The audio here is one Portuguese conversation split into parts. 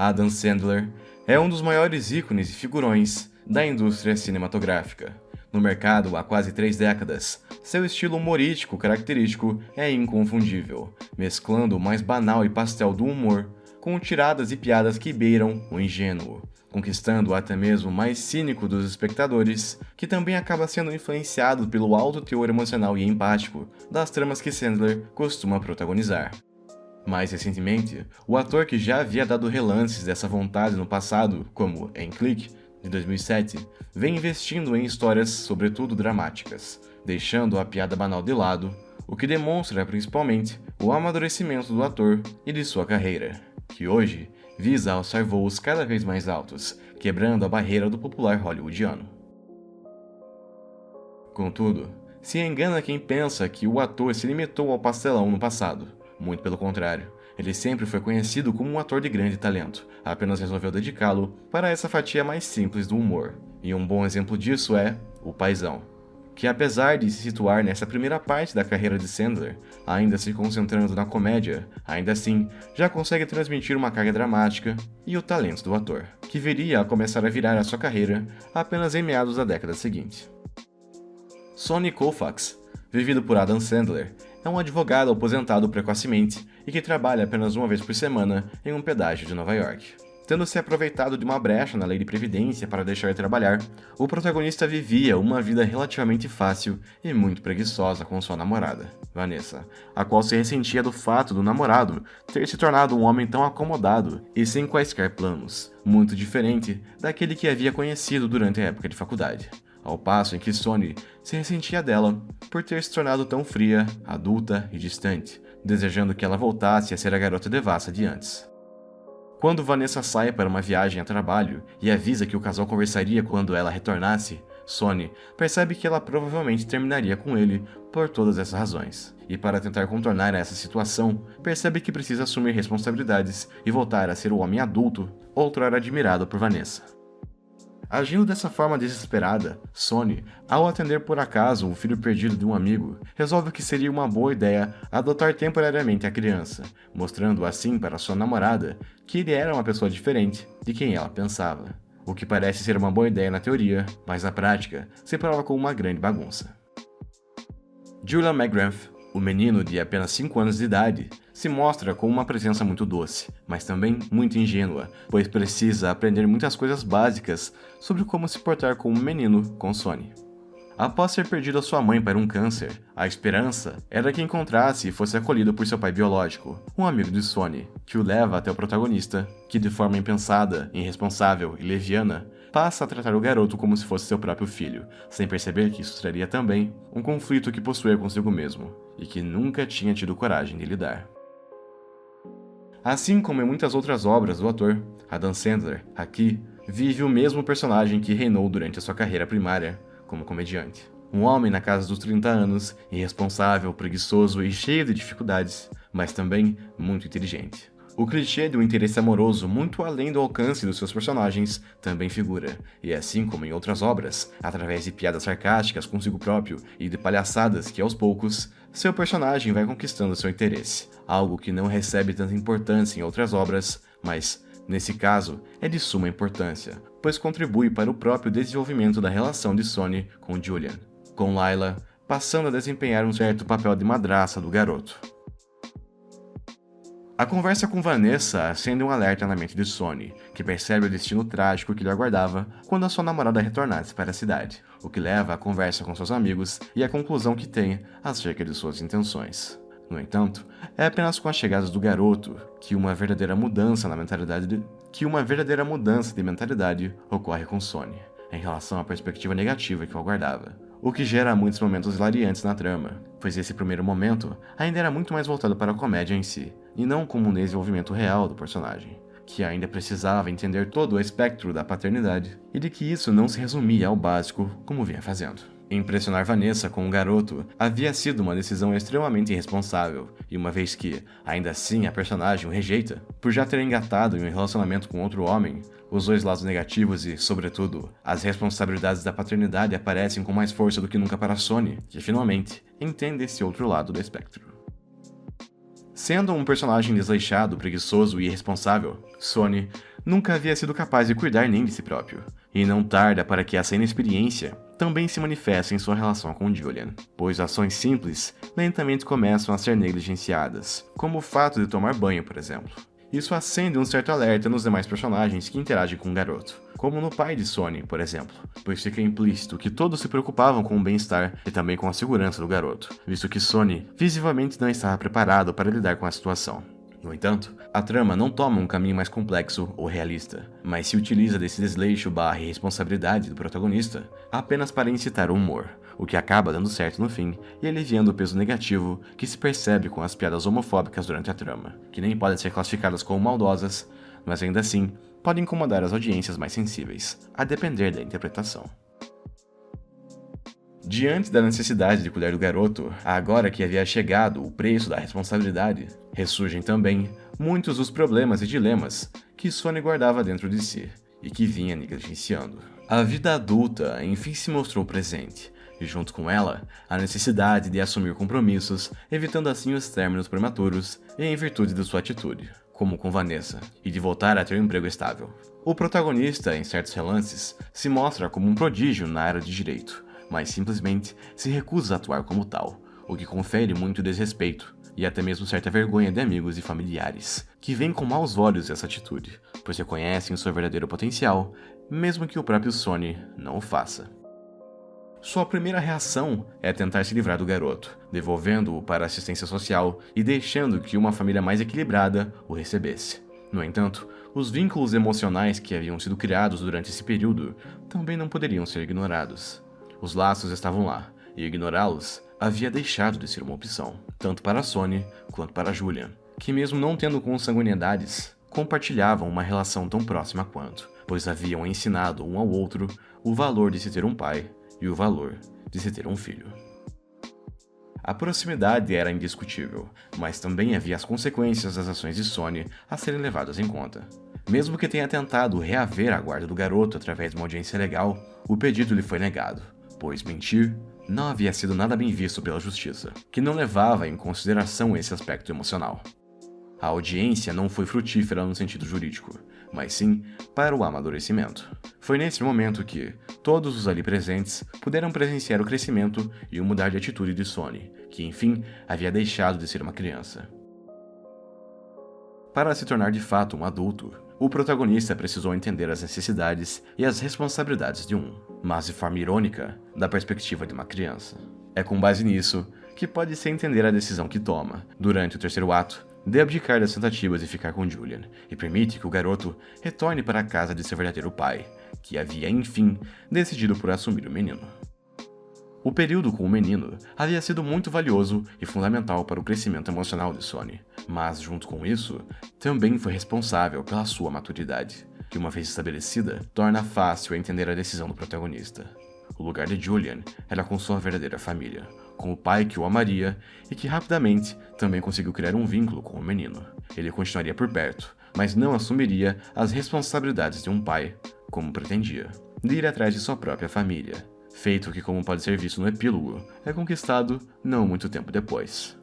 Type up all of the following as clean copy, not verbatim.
Adam Sandler é um dos maiores ícones e figurões da indústria cinematográfica. No mercado há quase 3 décadas, seu estilo humorístico característico é inconfundível, mesclando o mais banal e pastel do humor com tiradas e piadas que beiram o ingênuo, conquistando até mesmo o mais cínico dos espectadores, que também acaba sendo influenciado pelo alto teor emocional e empático das tramas que Sandler costuma protagonizar. Mais recentemente, o ator que já havia dado relances dessa vontade no passado, como em Click, de 2007, vem investindo em histórias sobretudo dramáticas, deixando a piada banal de lado, o que demonstra principalmente o amadurecimento do ator e de sua carreira, que hoje visa alçar voos cada vez mais altos, quebrando a barreira do popular hollywoodiano. Contudo, se engana quem pensa que o ator se limitou ao pastelão no passado. Muito pelo contrário, ele sempre foi conhecido como um ator de grande talento, apenas resolveu dedicá-lo para essa fatia mais simples do humor. E um bom exemplo disso é O Paizão, que apesar de se situar nessa primeira parte da carreira de Sandler, ainda se concentrando na comédia, ainda assim já consegue transmitir uma carga dramática e o talento do ator, que viria a começar a virar a sua carreira apenas em meados da década seguinte. Sonny Koufax, vivido por Adam Sandler, é um advogado aposentado precocemente e que trabalha apenas uma vez por semana em um pedágio de Nova York. Tendo se aproveitado de uma brecha na lei de previdência para deixar de trabalhar, o protagonista vivia uma vida relativamente fácil e muito preguiçosa com sua namorada, Vanessa, a qual se ressentia do fato do namorado ter se tornado um homem tão acomodado e sem quaisquer planos, muito diferente daquele que havia conhecido durante a época de faculdade. Ao passo em que Sonny se ressentia dela por ter se tornado tão fria, adulta e distante, desejando que ela voltasse a ser a garota devassa de antes. Quando Vanessa sai para uma viagem a trabalho e avisa que o casal conversaria quando ela retornasse, Sonny percebe que ela provavelmente terminaria com ele por todas essas razões. E para tentar contornar essa situação, percebe que precisa assumir responsabilidades e voltar a ser o homem adulto outrora admirado por Vanessa. Agindo dessa forma desesperada, Sonny, ao atender por acaso o filho perdido de um amigo, resolve que seria uma boa ideia adotar temporariamente a criança, mostrando assim para sua namorada que ele era uma pessoa diferente de quem ela pensava. O que parece ser uma boa ideia na teoria, mas na prática se prova como uma grande bagunça. Julian McGrath, o menino de apenas 5 anos de idade, se mostra como uma presença muito doce, mas também muito ingênua, pois precisa aprender muitas coisas básicas sobre como se portar como um menino com Sonny. Após ter perdido a sua mãe para um câncer, a esperança era que encontrasse e fosse acolhido por seu pai biológico, um amigo de Sonny, que o leva até o protagonista, que de forma impensada, irresponsável e leviana, passa a tratar o garoto como se fosse seu próprio filho, sem perceber que isso traria também um conflito que possuía consigo mesmo, e que nunca tinha tido coragem de lidar. Assim como em muitas outras obras do ator, Adam Sandler, aqui, vive o mesmo personagem que reinou durante a sua carreira primária como comediante. Um homem na casa dos 30 anos, irresponsável, preguiçoso e cheio de dificuldades, mas também muito inteligente. O clichê de um interesse amoroso muito além do alcance dos seus personagens também figura, e assim como em outras obras, através de piadas sarcásticas consigo próprio e de palhaçadas que aos poucos, seu personagem vai conquistando seu interesse, algo que não recebe tanta importância em outras obras, mas, nesse caso, é de suma importância, pois contribui para o próprio desenvolvimento da relação de Sonny com Julian, com Lila passando a desempenhar um certo papel de madraça do garoto. A conversa com Vanessa acende um alerta na mente de Sonny, que percebe o destino trágico que lhe aguardava quando a sua namorada retornasse para a cidade, o que leva à conversa com seus amigos e à conclusão que tem acerca de suas intenções. No entanto, é apenas com a chegada do garoto que uma verdadeira mudança de mentalidade ocorre com Sonny, em relação à perspectiva negativa que o aguardava, o que gera muitos momentos hilariantes na trama, pois esse primeiro momento ainda era muito mais voltado para a comédia em si, e não como um desenvolvimento real do personagem, que ainda precisava entender todo o espectro da paternidade, e de que isso não se resumia ao básico como vinha fazendo. Impressionar Vanessa com um garoto havia sido uma decisão extremamente irresponsável, e uma vez que, ainda assim, a personagem o rejeita, por já ter engatado em um relacionamento com outro homem, os dois lados negativos e, sobretudo, as responsabilidades da paternidade aparecem com mais força do que nunca para Sonny, que finalmente entende esse outro lado do espectro. Sendo um personagem desleixado, preguiçoso e irresponsável, Sonny nunca havia sido capaz de cuidar nem de si próprio. E não tarda para que essa inexperiência também se manifeste em sua relação com Julian, pois ações simples lentamente começam a ser negligenciadas, como o fato de tomar banho, por exemplo. Isso acende um certo alerta nos demais personagens que interagem com o garoto, como no pai de Sonny, por exemplo, pois fica implícito que todos se preocupavam com o bem-estar e também com a segurança do garoto, visto que Sonny visivelmente não estava preparado para lidar com a situação. No entanto, a trama não toma um caminho mais complexo ou realista, mas se utiliza desse desleixo/irresponsabilidade do protagonista apenas para incitar o humor, o que acaba dando certo no fim e aliviando o peso negativo que se percebe com as piadas homofóbicas durante a trama, que nem podem ser classificadas como maldosas, mas ainda assim podem incomodar as audiências mais sensíveis, a depender da interpretação. Diante da necessidade de cuidar do garoto, agora que havia chegado o preço da responsabilidade, ressurgem também muitos dos problemas e dilemas que Sonny guardava dentro de si e que vinha negligenciando. A vida adulta enfim se mostrou presente, e junto com ela, a necessidade de assumir compromissos, evitando assim os términos prematuros e em virtude de sua atitude, como com Vanessa, e de voltar a ter um emprego estável. O protagonista, em certos relances, se mostra como um prodígio na área de direito, mas simplesmente se recusa a atuar como tal, o que confere muito desrespeito e até mesmo certa vergonha de amigos e familiares, que veem com maus olhos essa atitude, pois reconhecem seu verdadeiro potencial, mesmo que o próprio Sonny não o faça. Sua primeira reação é tentar se livrar do garoto, devolvendo-o para a assistência social e deixando que uma família mais equilibrada o recebesse. No entanto, os vínculos emocionais que haviam sido criados durante esse período também não poderiam ser ignorados. Os laços estavam lá, e ignorá-los havia deixado de ser uma opção, tanto para Sonny quanto para Julian, que mesmo não tendo consanguinidades, compartilhavam uma relação tão próxima quanto, pois haviam ensinado um ao outro o valor de se ter um pai e o valor de se ter um filho. A proximidade era indiscutível, mas também havia as consequências das ações de Sonny a serem levadas em conta. Mesmo que tenha tentado reaver a guarda do garoto através de uma audiência legal, o pedido lhe foi negado, pois mentir não havia sido nada bem visto pela justiça, que não levava em consideração esse aspecto emocional. A audiência não foi frutífera no sentido jurídico, mas sim para o amadurecimento. Foi nesse momento que todos os ali presentes puderam presenciar o crescimento e o mudar de atitude de Sonny, que enfim havia deixado de ser uma criança. Para se tornar de fato um adulto, o protagonista precisou entender as necessidades e as responsabilidades de um, mas de forma irônica, da perspectiva de uma criança. É com base nisso que pode-se entender a decisão que toma, durante o terceiro ato, de abdicar das tentativas de ficar com Julian, e permite que o garoto retorne para a casa de seu verdadeiro pai, que havia, enfim, decidido por assumir o menino. O período com o menino havia sido muito valioso e fundamental para o crescimento emocional de Sonny, mas, junto com isso, também foi responsável pela sua maturidade, que, uma vez estabelecida, torna fácil entender a decisão do protagonista. O lugar de Julian era com sua verdadeira família, com o pai que o amaria e que rapidamente também conseguiu criar um vínculo com o menino. Ele continuaria por perto, mas não assumiria as responsabilidades de um pai, como pretendia, de ir atrás de sua própria família. Feito que, como pode ser visto no epílogo, é conquistado não muito tempo depois.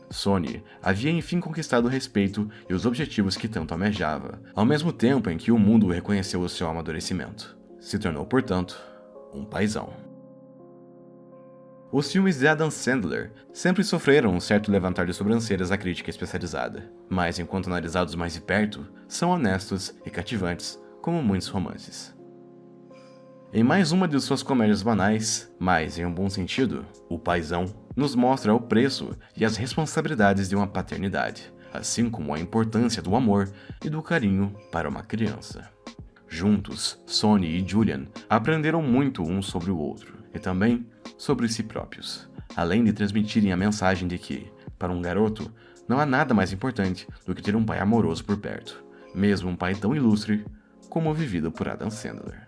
Sonny havia enfim conquistado o respeito e os objetivos que tanto almejava, ao mesmo tempo em que o mundo reconheceu o seu amadurecimento. Se tornou, portanto, um paizão. Os filmes de Adam Sandler sempre sofreram um certo levantar de sobrancelhas da crítica especializada, mas enquanto analisados mais de perto, são honestos e cativantes, como muitos romances. Em mais uma de suas comédias banais, mas em um bom sentido, O Paizão nos mostra o preço e as responsabilidades de uma paternidade, assim como a importância do amor e do carinho para uma criança. Juntos, Sonny e Julian aprenderam muito um sobre o outro, e também sobre si próprios, além de transmitirem a mensagem de que, para um garoto, não há nada mais importante do que ter um pai amoroso por perto, mesmo um pai tão ilustre como o vivido por Adam Sandler.